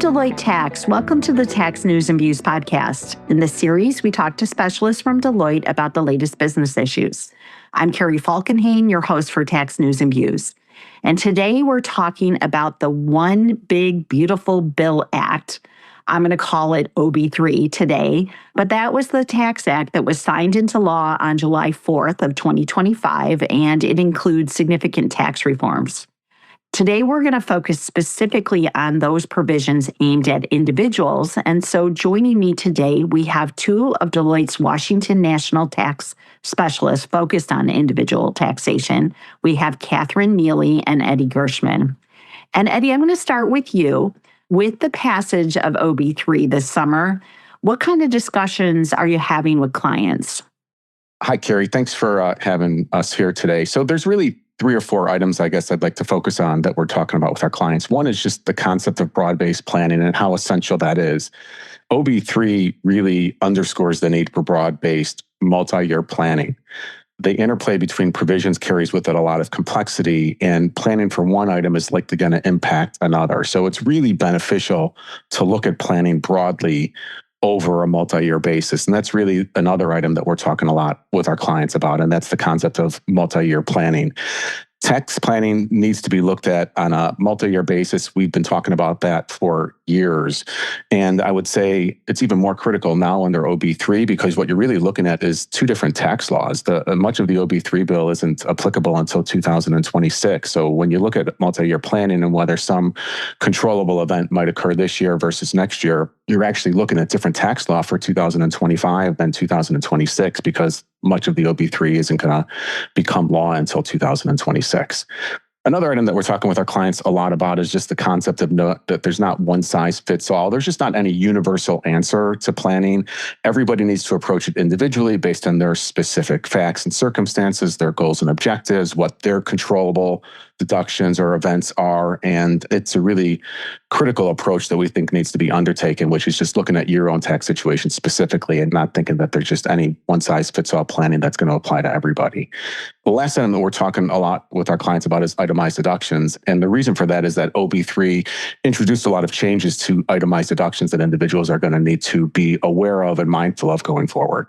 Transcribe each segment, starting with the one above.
Deloitte Tax. Welcome to the Tax News and Views podcast. In this series, we talk to specialists from Deloitte about the latest business issues. I'm Carrie Falkenhayn, your host for Tax News and Views. And today we're talking about the One Big Beautiful Bill Act. I'm going to call it OB3 today, but that was the tax act that was signed into law on July 4th of 2025, and it includes significant tax reforms. Today, we're going to focus specifically on those provisions aimed at individuals. And so joining me today, we have two of Deloitte's Washington National Tax Specialists focused on individual taxation. We have Catherine Neely and Eddie Gershman. And Eddie, I'm going to start with you. With the passage of OB3 this summer, what kind of discussions are you having with clients? Hi, Carrie. Thanks for having us here today. So there's really 3 or 4 items, I guess, I'd like to focus on that we're talking about with our clients. One is just the concept of broad-based planning and how essential that is. OB3 really underscores the need for broad-based multi-year planning. The interplay between provisions carries with it a lot of complexity, and planning for one item is likely going to impact another. So it's really beneficial to look at planning broadly over a multi-year basis. And that's really another item that we're talking a lot with our clients about, and that's the concept of multi-year planning. Tax planning needs to be looked at on a multi-year basis. We've been talking about that for years. And I would say it's even more critical now under OB3 because what you're really looking at is 2 different tax laws. Much of the OB3 bill isn't applicable until 2026. So when you look at multi-year planning and whether some controllable event might occur this year versus next year, you're actually looking at different tax law for 2025 than 2026 because much of the OB3 isn't going to become law until 2026. Another item that we're talking with our clients a lot about is just the concept of that there's not one size fits all. There's just not any universal answer to planning. Everybody needs to approach it individually based on their specific facts and circumstances, their goals and objectives, what their controllable deductions or events are. And it's a really critical approach that we think needs to be undertaken, which is just looking at your own tax situation specifically and not thinking that there's just any one size fits all planning that's going to apply to everybody. The last item that we're talking a lot with our clients about is itemized deductions. And the reason for that is that OB3 introduced a lot of changes to itemized deductions that individuals are going to need to be aware of and mindful of going forward.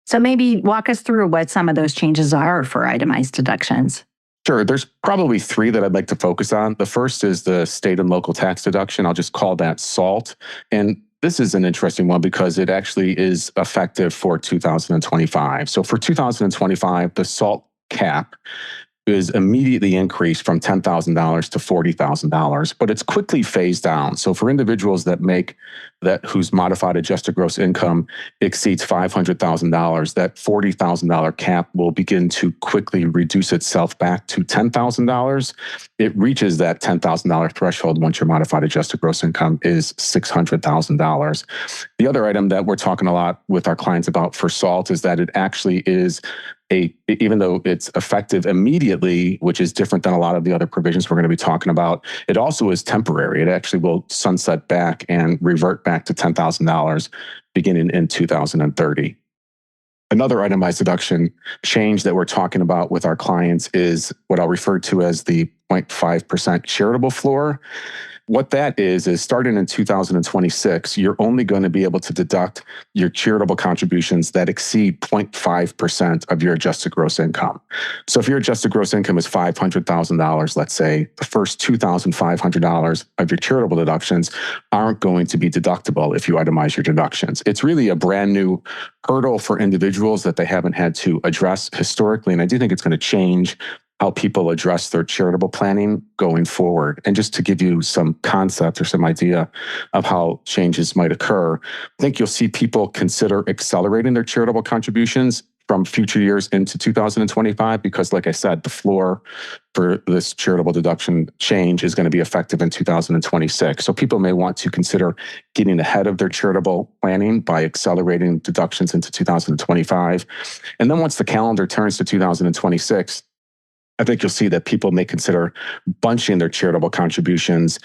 So maybe walk us through what some of those changes are for itemized deductions. Sure. There's probably 3 that I'd like to focus on. The first is the state and local tax deduction. I'll just call that SALT. And this is an interesting one because it actually is effective for 2025. So for 2025, the SALT cap is immediately increased from $10,000 to $40,000, but it's quickly phased down. So for individuals whose modified adjusted gross income exceeds $500,000, that $40,000 cap will begin to quickly reduce itself back to $10,000. It reaches that $10,000 threshold once your modified adjusted gross income is $600,000. The other item that we're talking a lot with our clients about for SALT is that it actually is even though it's effective immediately, which is different than a lot of the other provisions we're going to be talking about, it also is temporary. It actually will sunset back and revert back to $10,000 beginning in 2030. Another itemized deduction change that we're talking about with our clients is what I'll refer to as the 0.5% charitable floor. What that is starting in 2026, you're only going to be able to deduct your charitable contributions that exceed 0.5% of your adjusted gross income. So if your adjusted gross income is $500,000, let's say, the first $2,500 of your charitable deductions aren't going to be deductible if you itemize your deductions. It's really a brand new hurdle for individuals that they haven't had to address historically, and I do think it's going to change how people address their charitable planning going forward. And just to give you some concept or some idea of how changes might occur, I think you'll see people consider accelerating their charitable contributions from future years into 2025, because like I said, the floor for this charitable deduction change is going to be effective in 2026. So people may want to consider getting ahead of their charitable planning by accelerating deductions into 2025. And then once the calendar turns to 2026, I think you'll see that people may consider bunching their charitable contributions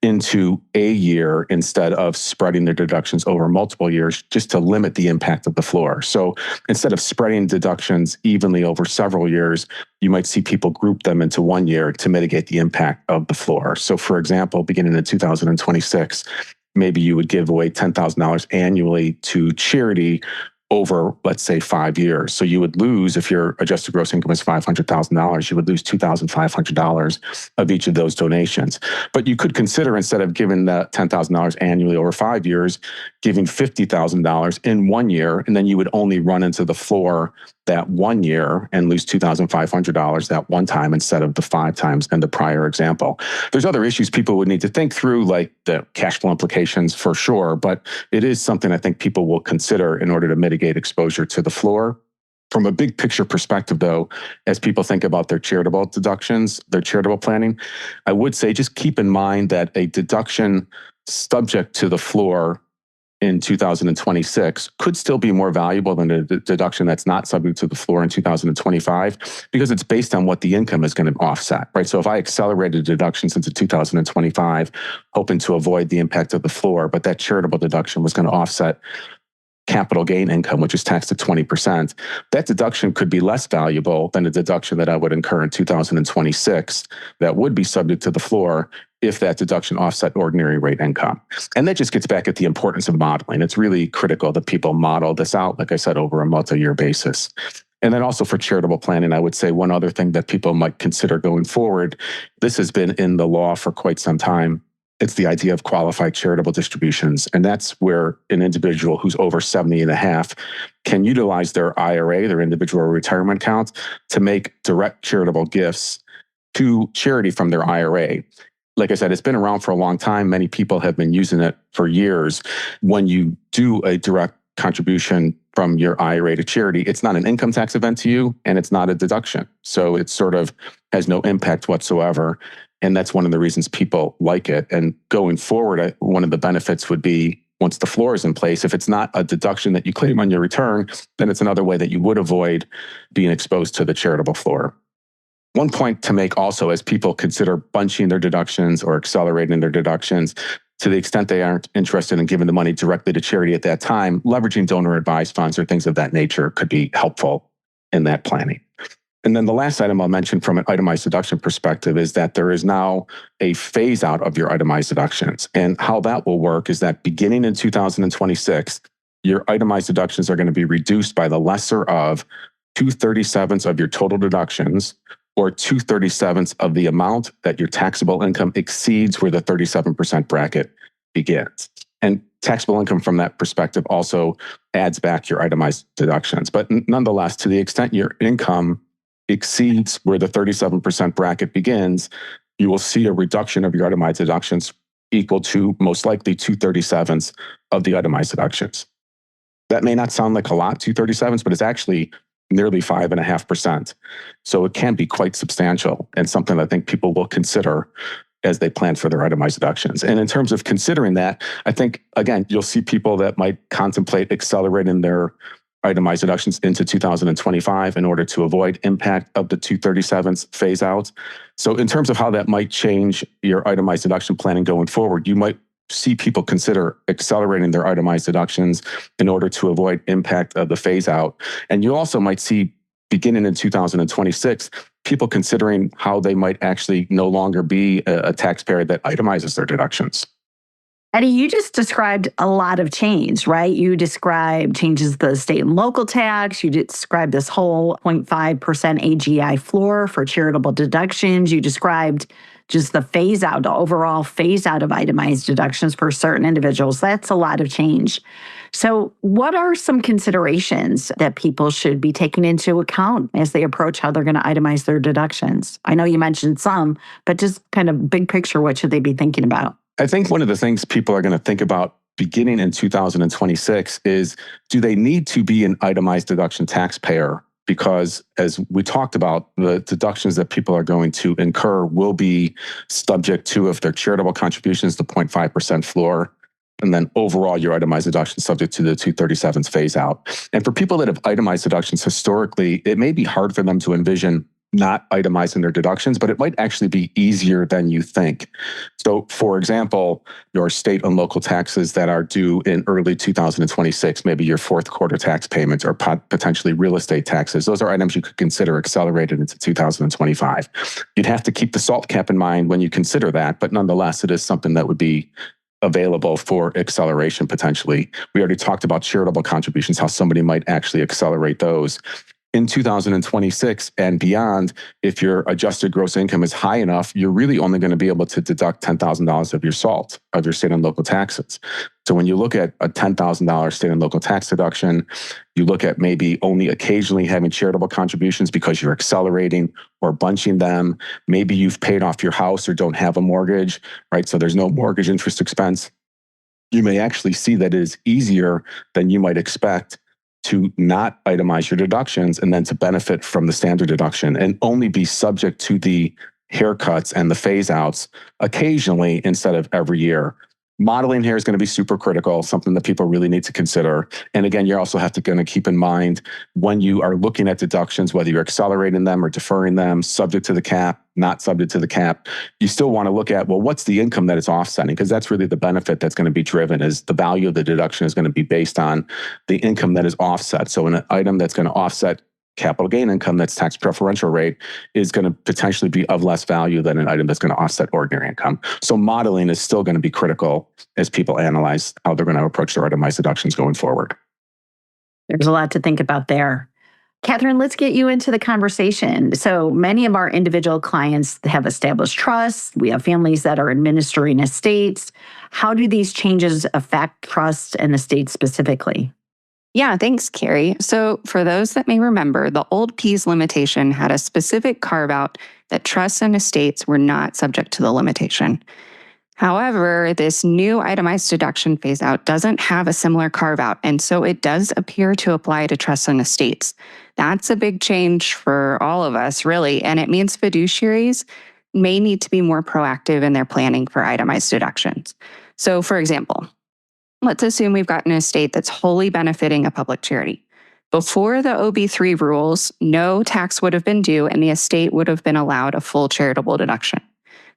into a year instead of spreading their deductions over multiple years, just to limit the impact of the floor. So instead of spreading deductions evenly over several years, you might see people group them into one year to mitigate the impact of the floor. So for example, beginning in 2026, maybe you would give away $10,000 annually to charity over, let's say, 5 years. So you would lose, if your adjusted gross income is $500,000, you would lose $2,500 of each of those donations. But you could consider, instead of giving that $10,000 annually over 5 years, giving $50,000 in 1 year, and then you would only run into the floor that 1 year and lose $2,500 that one time instead of the 5 times in the prior example. There's other issues people would need to think through, like the cash flow implications for sure, but it is something I think people will consider in order to mitigate exposure to the floor. From a big picture perspective, though, as people think about their charitable deductions, their charitable planning, I would say just keep in mind that a deduction subject to the floor in 2026 could still be more valuable than a deduction that's not subject to the floor in 2025, because it's based on what the income is going to offset, right? So if I accelerated deductions into 2025, hoping to avoid the impact of the floor, but that charitable deduction was going to offset capital gain income, which is taxed at 20%, that deduction could be less valuable than a deduction that I would incur in 2026 that would be subject to the floor if that deduction offset ordinary rate income. And that just gets back at the importance of modeling. It's really critical that people model this out, like I said, over a multi-year basis. And then also for charitable planning, I would say one other thing that people might consider going forward, this has been in the law for quite some time. It's the idea of qualified charitable distributions. And that's where an individual who's over 70 and a half can utilize their IRA, their individual retirement account, to make direct charitable gifts to charity from their IRA. Like I said, it's been around for a long time. Many people have been using it for years. When you do a direct contribution from your IRA to charity, it's not an income tax event to you, and it's not a deduction. So it sort of has no impact whatsoever. And that's one of the reasons people like it. And going forward, one of the benefits would be, once the floor is in place, if it's not a deduction that you claim on your return, then it's another way that you would avoid being exposed to the charitable floor. One point to make also, as people consider bunching their deductions or accelerating their deductions, to the extent they aren't interested in giving the money directly to charity at that time, leveraging donor advised funds or things of that nature could be helpful in that planning. And then the last item I'll mention from an itemized deduction perspective is that there is now a phase out of your itemized deductions. And how that will work is that beginning in 2026, your itemized deductions are going to be reduced by the lesser of 2/37 of your total deductions, or 2/37 of the amount that your taxable income exceeds where the 37% bracket begins. And taxable income from that perspective also adds back your itemized deductions. But nonetheless, to the extent your income exceeds where the 37% bracket begins, you will see a reduction of your itemized deductions equal to most likely 2/37 of the itemized deductions. That may not sound like a lot, 2/37, but it's actually nearly 5.5%. So it can be quite substantial, and something I think people will consider as they plan for their itemized deductions. And in terms of considering that, I think, again, you'll see people that might contemplate accelerating their itemized deductions into 2025 in order to avoid impact of the 2/37 phase out. So in terms of how that might change your itemized deduction planning going forward, you might see people consider accelerating their itemized deductions in order to avoid impact of the phase out. And you also might see, beginning in 2026, people considering how they might actually no longer be a taxpayer that itemizes their deductions. Eddie, you just described a lot of change, right? You described changes to the state and local tax. You described this whole 0.5% AGI floor for charitable deductions. You described just the phase out, the overall phase out of itemized deductions for certain individuals. That's a lot of change. So what are some considerations that people should be taking into account as they approach how they're going to itemize their deductions? I know you mentioned some, but just kind of big picture, what should they be thinking about? I think one of the things people are going to think about beginning in 2026 is, do they need to be an itemized deduction taxpayer? Because as we talked about, the deductions that people are going to incur will be subject to, if they're charitable contributions, the 0.5% floor, and then overall your itemized deductions subject to the 2/37 phase out. And for people that have itemized deductions historically, it may be hard for them to envision not itemizing their deductions, but it might actually be easier than you think. So, for example, your state and local taxes that are due in early 2026, maybe your fourth quarter tax payments or potentially real estate taxes, those are items you could consider accelerated into 2025. You'd have to keep the SALT cap in mind when you consider that, but nonetheless, it is something that would be available for acceleration potentially. We already talked about charitable contributions, how somebody might actually accelerate those. In 2026 and beyond, if your adjusted gross income is high enough, you're really only going to be able to deduct $10,000 of your SALT, of your state and local taxes. So when you look at a $10,000 state and local tax deduction, you look at maybe only occasionally having charitable contributions because you're accelerating or bunching them. Maybe you've paid off your house or don't have a mortgage, right? So there's no mortgage interest expense. You may actually see that it is easier than you might expect to not itemize your deductions and then to benefit from the standard deduction and only be subject to the haircuts and the phase outs occasionally instead of every year. Modeling here is going to be super critical, something that people really need to consider. And again, you also have to kind of keep in mind when you are looking at deductions, whether you're accelerating them or deferring them, subject to the cap, not subject to the cap, you still want to look at, well, what's the income that it's offsetting? Because that's really the benefit that's going to be driven, is the value of the deduction is going to be based on the income that is offset. So an item that's going to offset capital gain income that's tax preferential rate is going to potentially be of less value than an item that's going to offset ordinary income. So modeling is still going to be critical as people analyze how they're going to approach their itemized deductions going forward. There's a lot to think about there. Catherine, let's get you into the conversation. So many of our individual clients have established trusts. We have families that are administering estates. How do these changes affect trusts and estates specifically? Yeah, thanks, Carrie. So for those that may remember, the old PEAS limitation had a specific carve-out that trusts and estates were not subject to the limitation. However, this new itemized deduction phase-out doesn't have a similar carve-out, and so it does appear to apply to trusts and estates. That's a big change for all of us, really, and it means fiduciaries may need to be more proactive in their planning for itemized deductions. So, for example, let's assume we've got an estate that's wholly benefiting a public charity. Before the OB3 rules, no tax would have been due and the estate would have been allowed a full charitable deduction.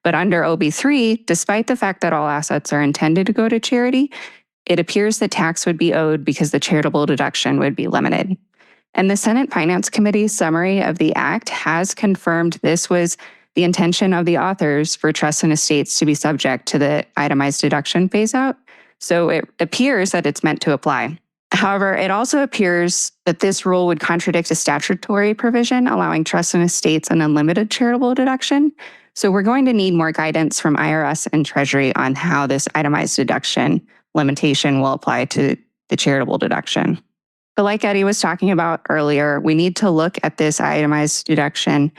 But under OB3, despite the fact that all assets are intended to go to charity, it appears that tax would be owed because the charitable deduction would be limited. And the Senate Finance Committee's summary of the act has confirmed this was the intention of the authors for trusts and estates to be subject to the itemized deduction phase-out. So it appears that it's meant to apply. However, it also appears that this rule would contradict a statutory provision allowing trusts and estates an unlimited charitable deduction. So we're going to need more guidance from IRS and Treasury on how this itemized deduction limitation will apply to the charitable deduction. But like Eddie was talking about earlier, we need to look at this itemized deduction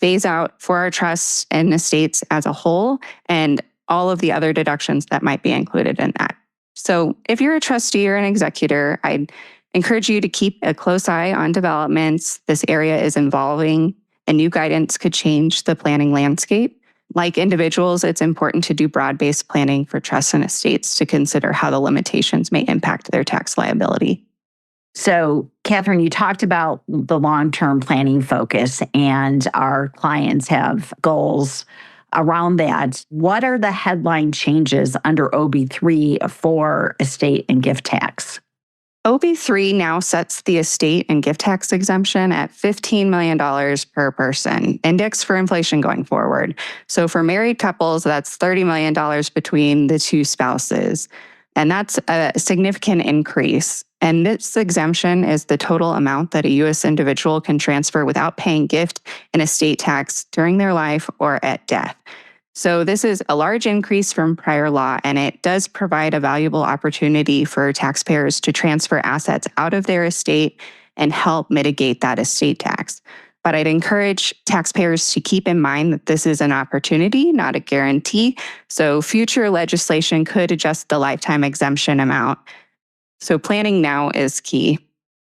phase out for our trusts and estates as a whole and all of the other deductions that might be included in that. So if you're a trustee or an executor, I'd encourage you to keep a close eye on developments. This area is evolving and new guidance could change the planning landscape. Like individuals, it's important to do broad-based planning for trusts and estates to consider how the limitations may impact their tax liability. So, Catherine, you talked about the long-term planning focus, and our clients have goals around that. What are the headline changes under OB3 for estate and gift tax? OB3 now sets the estate and gift tax exemption at $15 million per person, indexed for inflation going forward. So for married couples, that's $30 million between the two spouses. And that's a significant increase. And this exemption is the total amount that a U.S. individual can transfer without paying gift and estate tax during their life or at death. So this is a large increase from prior law, and it does provide a valuable opportunity for taxpayers to transfer assets out of their estate and help mitigate that estate tax. But I'd encourage taxpayers to keep in mind that this is an opportunity, not a guarantee. So future legislation could adjust the lifetime exemption amount. So planning now is key.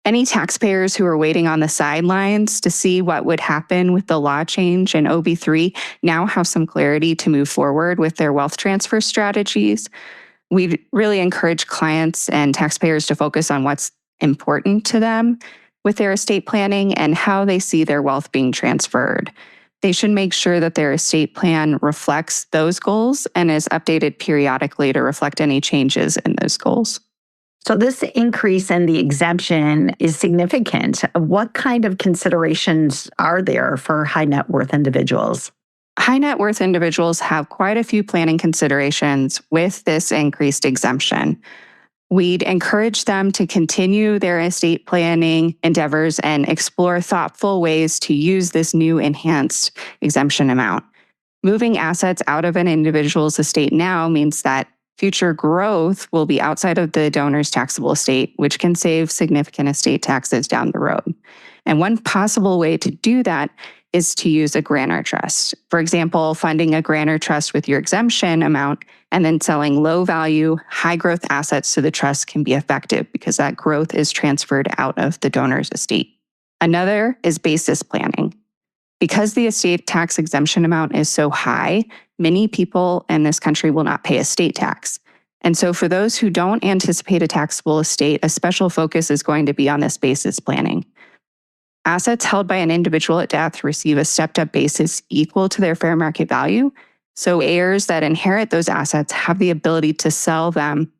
Any taxpayers who are waiting on the sidelines to see what would happen with the law change in OB3 now have some clarity to move forward with their wealth transfer strategies. We really encourage clients and taxpayers to focus on what's important to them with their estate planning and how they see their wealth being transferred. They should make sure that their estate plan reflects those goals and is updated periodically to reflect any changes in those goals. So this increase in the exemption is significant. What kind of considerations are there for high net worth individuals? High net worth individuals have quite a few planning considerations with this increased exemption. We'd encourage them to continue their estate planning endeavors and explore thoughtful ways to use this new enhanced exemption amount. Moving assets out of an individual's estate now means that future growth will be outside of the donor's taxable estate, which can save significant estate taxes down the road. And one possible way to do that is to use a grantor trust. For example, funding a grantor trust with your exemption amount and then selling low value, high growth assets to the trust can be effective because that growth is transferred out of the donor's estate. Another is basis planning. Because the estate tax exemption amount is so high, many people in this country will not pay estate tax. And so for those who don't anticipate a taxable estate, a special focus is going to be on this basis planning. Assets held by an individual at death receive a stepped-up basis equal to their fair market value, so heirs that inherit those assets have the ability to sell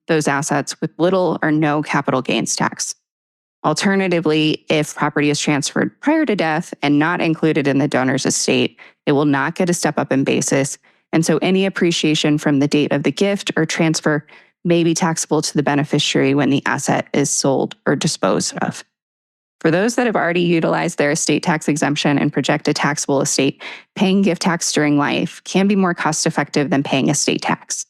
those assets with little or no capital gains tax. Alternatively, if property is transferred prior to death and not included in the donor's estate, it will not get a step-up in basis, and so any appreciation from the date of the gift or transfer may be taxable to the beneficiary when the asset is sold or disposed of. For those that have already utilized their estate tax exemption and project a taxable estate, paying gift tax during life can be more cost-effective than paying estate tax.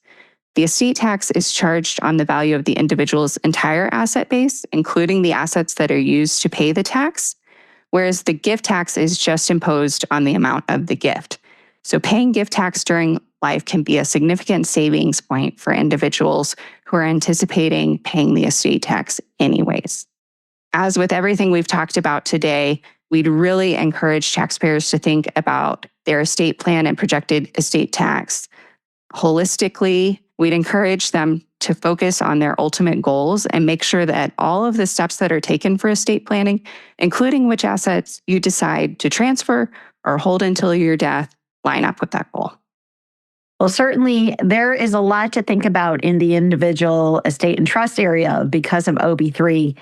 The estate tax is charged on the value of the individual's entire asset base, including the assets that are used to pay the tax, whereas the gift tax is just imposed on the amount of the gift. So paying gift tax during life can be a significant savings point for individuals who are anticipating paying the estate tax anyways. As with everything we've talked about today, we'd really encourage taxpayers to think about their estate plan and projected estate tax holistically. We'd encourage them to focus on their ultimate goals and make sure that all of the steps that are taken for estate planning, including which assets you decide to transfer or hold until your death, line up with that goal. Well, certainly there is a lot to think about in the individual estate and trust area because of OB3.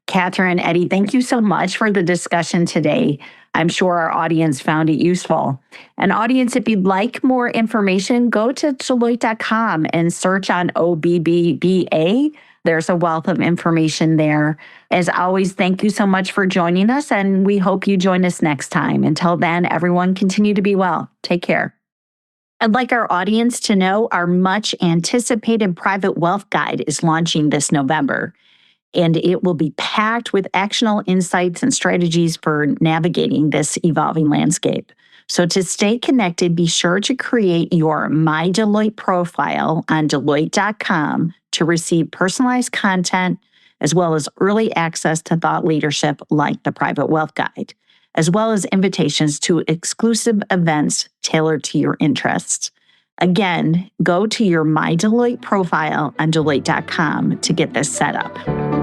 Catherine, Eddie, thank you so much for the discussion today. I'm sure our audience found it useful. And audience, if you'd like more information, go to Deloitte.com and search on OBBBA. There's a wealth of information there. As always, thank you so much for joining us, and we hope you join us next time. Until then, everyone continue to be well. Take care. I'd like our audience to know our much anticipated private wealth guide is launching this November. And it will be packed with actionable insights and strategies for navigating this evolving landscape. So to stay connected, be sure to create your My Deloitte profile on Deloitte.com to receive personalized content, as well as early access to thought leadership like the Private Wealth Guide, as well as invitations to exclusive events tailored to your interests. Again, go to your My Deloitte profile on Deloitte.com to get this set up.